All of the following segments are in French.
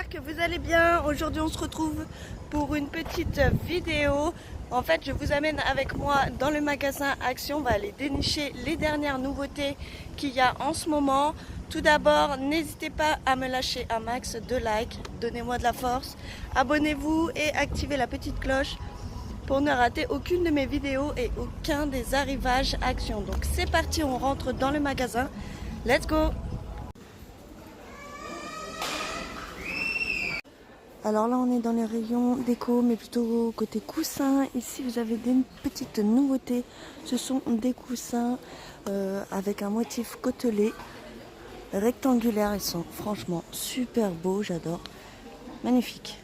j'espère que vous allez bien. Aujourd'hui on se retrouve pour une petite vidéo. En fait je vous amène avec moi dans le magasin Action. On va aller dénicher les dernières nouveautés qu'il y a en ce moment. Tout d'abord, n'hésitez pas à me lâcher un max de likes, donnez-moi de la force, abonnez-vous et activez la petite cloche pour ne rater aucune de mes vidéos et aucun des arrivages Action. Donc c'est parti, on rentre dans le magasin. Let's go! Alors là on est dans les rayons déco mais plutôt côté coussins. Ici vous avez des petites nouveautés. Ce sont des coussins avec un motif côtelé rectangulaire. Ils sont franchement super beaux, j'adore. Magnifique.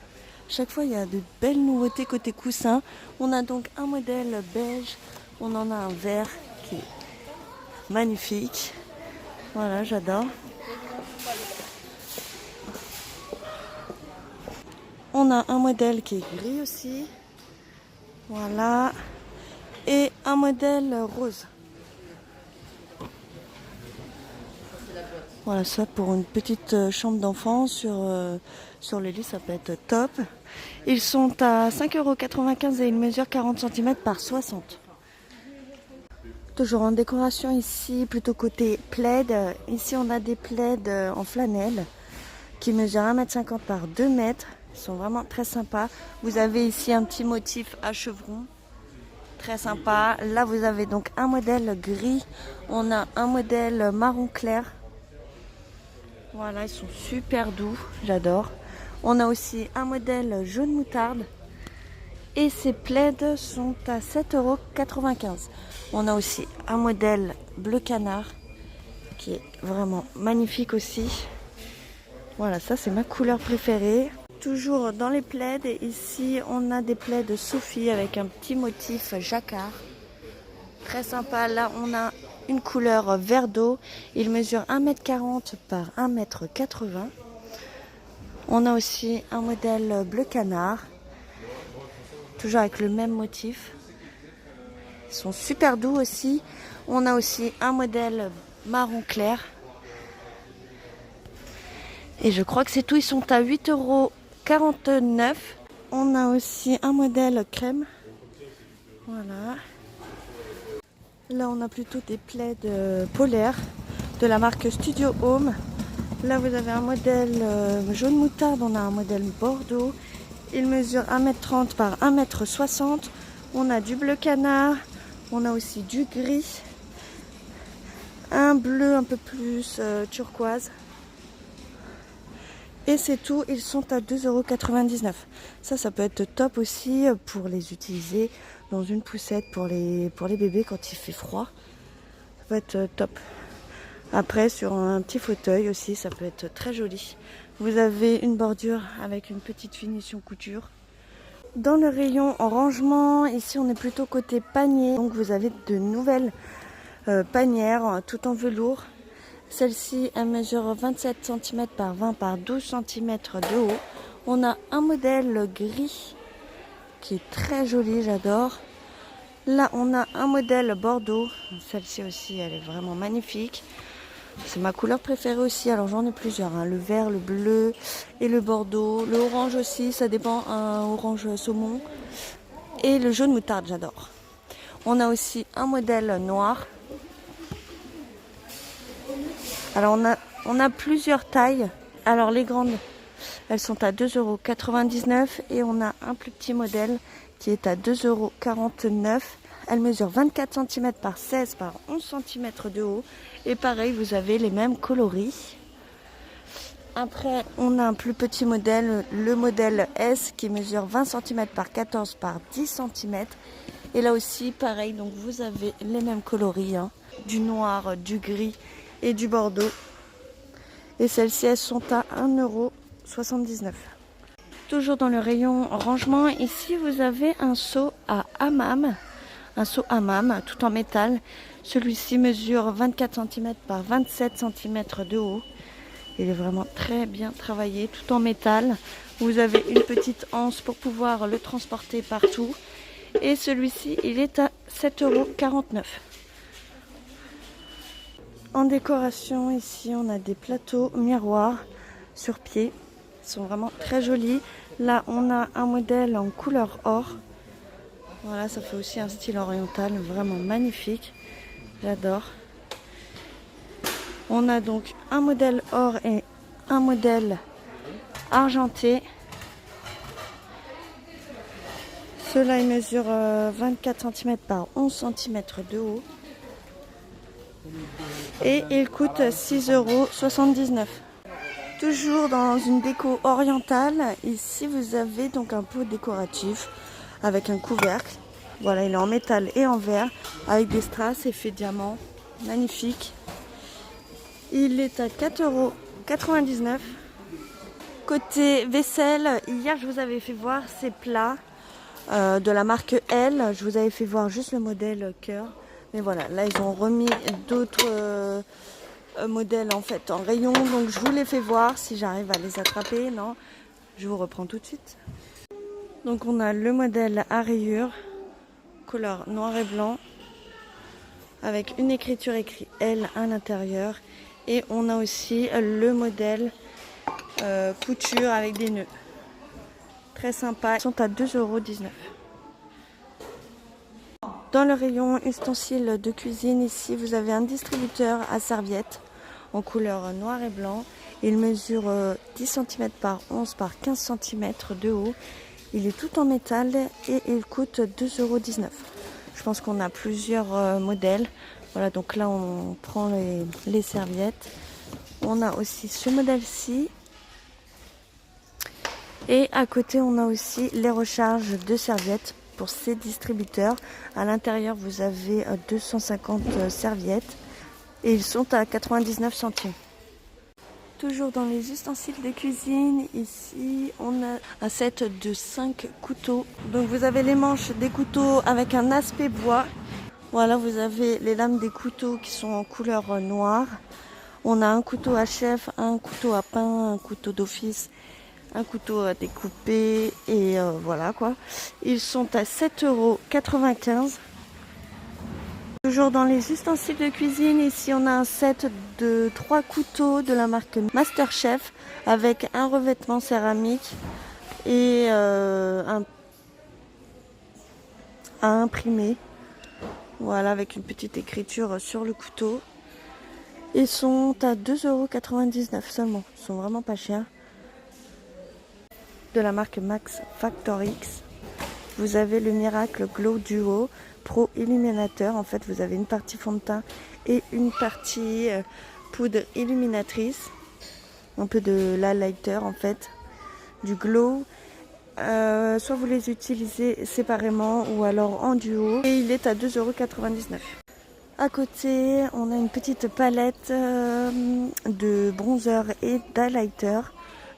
Chaque fois il y a de belles nouveautés côté coussins. On a donc un modèle beige. On en a un vert qui est magnifique. Voilà, j'adore. On a un modèle qui est gris aussi. Voilà. Et un modèle rose. Voilà, ça pour une petite chambre d'enfant sur le lit, ça peut être top. Ils sont à 5,95 € et ils mesurent 40 cm par 60. Toujours en décoration ici, plutôt côté plaid. Ici on a des plaids en flanelle qui mesurent 1,50 m par 2 m. Ils sont vraiment très sympas. Vous avez ici un petit motif à chevron. Très sympa. Là, vous avez donc un modèle gris. On a un modèle marron clair. Voilà, ils sont super doux. J'adore. On a aussi un modèle jaune moutarde. Et ces plaids sont à 7,95 €. On a aussi un modèle bleu canard qui est vraiment magnifique aussi. Voilà, ça c'est ma couleur préférée. Toujours dans les plaids, et ici on a des plaids Sophie avec un petit motif jacquard. Très sympa, là on a une couleur vert d'eau. Il mesure 1,40 m par 1,80 m. On a aussi un modèle bleu canard. Toujours avec le même motif. Ils sont super doux aussi. On a aussi un modèle marron clair. Et je crois que c'est tout, ils sont à 8,49 €. On a aussi un modèle crème. Voilà. Là, on a plutôt des plaids polaires de la marque Studio Home. Là, vous avez un modèle jaune moutarde. On a un modèle bordeaux. Il mesure 1,30 m par 1,60 m. On a du bleu canard. On a aussi du gris. Un bleu un peu plus turquoise. Et c'est tout, ils sont à 2,99 €. Ça peut être top aussi pour les utiliser dans une poussette pour les bébés quand il fait froid. Ça peut être top. Après, sur un petit fauteuil aussi, ça peut être très joli. Vous avez une bordure avec une petite finition couture. Dans le rayon en rangement, ici on est plutôt côté panier. Donc vous avez de nouvelles panières tout en velours. Celle-ci, elle mesure 27 cm par 20 par 12 cm de haut. On a un modèle gris qui est très joli, j'adore. Là, on a un modèle bordeaux. Celle-ci aussi, elle est vraiment magnifique. C'est ma couleur préférée aussi. Alors, j'en ai plusieurs, hein. Le vert, le bleu et le bordeaux. Le orange aussi, ça dépend. Un orange saumon. Et le jaune moutarde, j'adore. On a aussi un modèle noir. Alors on a plusieurs tailles. Alors les grandes, elles sont à 2,99 € et on a un plus petit modèle qui est à 2,49 €. Elle mesure 24 cm par 16 par 11 cm de haut. Et pareil, vous avez les mêmes coloris. Après, on a un plus petit modèle, le modèle S qui mesure 20 cm par 14 par 10 cm. Et là aussi, pareil, donc vous avez les mêmes coloris, hein, du noir, du gris et du bordeaux. Et celles-ci, elles sont à 1,79 €. Toujours dans le rayon rangement, ici vous avez un seau à hammam. Un seau hammam tout en métal. Celui-ci mesure 24 cm par 27 cm de haut. Il est vraiment très bien travaillé, tout en métal. Vous avez une petite anse pour pouvoir le transporter partout. Et celui-ci, il est à 7,49 €. En décoration, ici, on a des plateaux miroirs sur pied. Ils sont vraiment très jolis. Là, on a un modèle en couleur or. Voilà, ça fait aussi un style oriental, vraiment magnifique. J'adore. On a donc un modèle or et un modèle argenté. Ceux-là, ils mesurent 24 cm par 11 cm de haut. Et ils coûtent 6,79 €. Toujours dans une déco orientale, ici vous avez donc un pot décoratif avec un couvercle. Voilà, il est en métal et en verre avec des strass effet diamant. Magnifique. Il est à 4,99 €. Côté vaisselle, hier je vous avais fait voir ces plats de la marque L. Je vous avais fait voir juste le modèle cœur. Mais voilà, là ils ont remis d'autres modèles en fait en rayon. Donc je vous les fais voir si j'arrive à les attraper. Non, je vous reprends tout de suite. Donc on a le modèle à rayures, couleur noir et blanc, avec une écriture écrit L à l'intérieur. Et on a aussi le modèle couture avec des nœuds. Très sympa. Ils sont à 2,19 €. Dans le rayon ustensiles de cuisine, ici vous avez un distributeur à serviettes en couleur noir et blanc. Il mesure 10 cm par 11 par 15 cm de haut. Il est tout en métal et il coûte 2,19 €. Je pense qu'on a plusieurs modèles. Voilà, donc là on prend les serviettes. On a aussi ce modèle-ci. Et à côté, on a aussi les recharges de serviettes pour ces distributeurs. À l'intérieur, vous avez 250 serviettes et ils sont à 99 centimes. Toujours dans les ustensiles de cuisine, ici, on a un set de 5 couteaux. Donc vous avez les manches des couteaux avec un aspect bois. Voilà, vous avez les lames des couteaux qui sont en couleur noire. On a un couteau à chef, un couteau à pain, un couteau d'office, un couteau à découper et voilà quoi. Ils sont à 7,95 €. Toujours dans les ustensiles de cuisine, ici on a un set de 3 couteaux de la marque Masterchef avec un revêtement céramique et à imprimer. Voilà, avec une petite écriture sur le couteau. Ils sont à 2,99 € seulement. Ils sont vraiment pas chers. De la marque Max Factor X, vous avez le Miracle Glow Duo Pro Illuminateur. En fait, vous avez une partie fond de teint et une partie poudre illuminatrice. Un peu de l'highlighter en fait, du glow. Soit vous les utilisez séparément ou alors en duo. Et il est à 2,99 €. À côté, on a une petite palette de bronzer et d'highlighter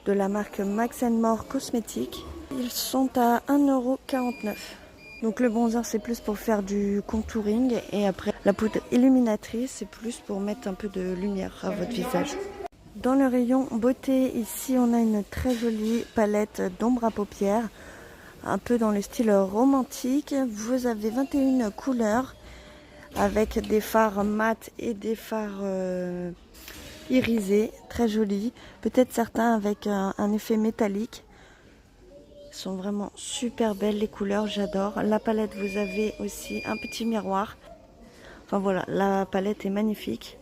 de la marque Max More Cosmétiques. Ils sont à 1,49 €. Donc le bronzer c'est plus pour faire du contouring et après la poudre illuminatrice c'est plus pour mettre un peu de lumière à votre visage. Dans le rayon beauté, ici on a une très jolie palette d'ombre à paupières, un peu dans le style romantique. Vous avez 21 couleurs avec des fards mat et des fards irisés, très jolis. Peut-être certains avec un effet métallique. Ils sont vraiment super belles les couleurs, j'adore. La palette, vous avez aussi un petit miroir. Enfin voilà, la palette est magnifique.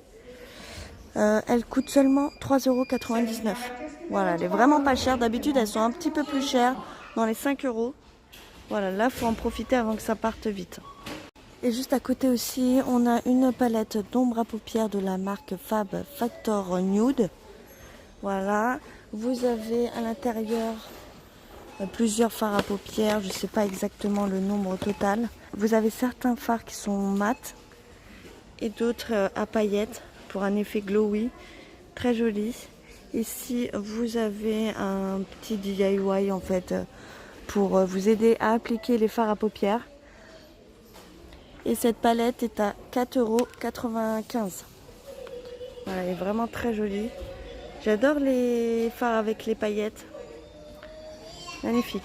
Elle coûte seulement 3,99 €. Voilà, elle est vraiment pas chère. D'habitude, elles sont un petit peu plus chères, dans les 5 €. Voilà, là, il faut en profiter avant que ça parte vite. Et juste à côté aussi, on a une palette d'ombre à paupières de la marque Fab Factor Nude. Voilà, vous avez à l'intérieur plusieurs fards à paupières, je ne sais pas exactement le nombre total. Vous avez certains fards qui sont mat et d'autres à paillettes pour un effet glowy, très joli. Ici, vous avez un petit DIY en fait pour vous aider à appliquer les fards à paupières. Et cette palette est à 4,95 €. Voilà, elle est vraiment très jolie. J'adore les fards avec les paillettes. Magnifique.